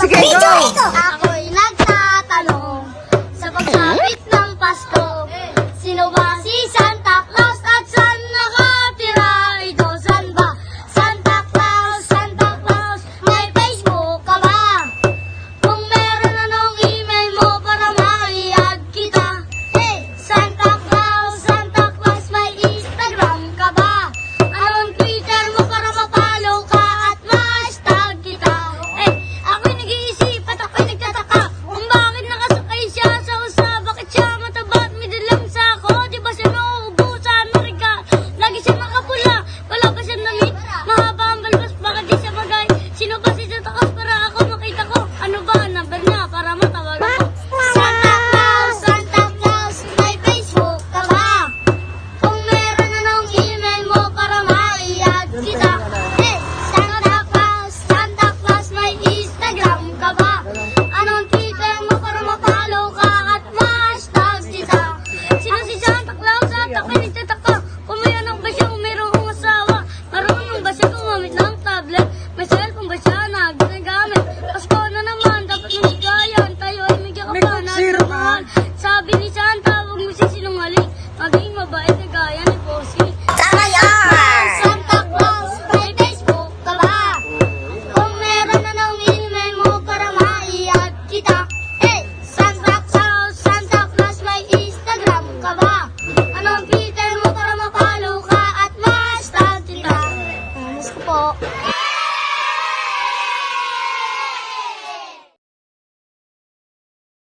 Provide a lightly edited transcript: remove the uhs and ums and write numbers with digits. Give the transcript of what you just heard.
Sige, go! Ako'y nagtatanong sa pagsapit ng Pasko. Sino ba si Santa Claus at saan nakatira? Ito saan ba? Santa Claus, may Facebook ka ba? Kung meron anong email mo para ma-i-add kita? Santa Claus, may Instagram ka ba? Anong Twitter mo para ma-follow ka at ma-hashtag kita? Ako'y nag-iisip at ako'y nagtataka kung bakit nakasakay siya sa usa. Bakit siya mataba at may dalang sako? Di ba siya nauubusan? Mariga, lagi siya makapula. Wala ba siyang damit? Mahaba ang balbas, bakit di siya magay? Sino ba si Santa Claus para ako makita ko? Ano ba ang number niya para matawag ako? Santa Claus, may Facebook ka ba? Kung meron anong email mo para ma-i-add kita? Santa Claus, may Instagram ka ba? Anong Twitter mo para ma-follow ka at ma-hashtag kita? Sino si Santa Claus at ako'y nagtataka kung may anak ba siya o mayroong asawa? Marunong ba siya gumamit ng tablet? May cellphone ba siya na ginagamit? Pasko na naman, dapat masigayan. Tayo ay may May kakapa na zero ka. mahal. Sabi ni Santa, huwag mo sisinungaling. Maging mabait na gaya ni Bossy. Santa Claus, may Facebook ka ba? Kung meron anong email mo para ma-i-add kita? Santa Claus, may Instagram ka ba? Anong Twitter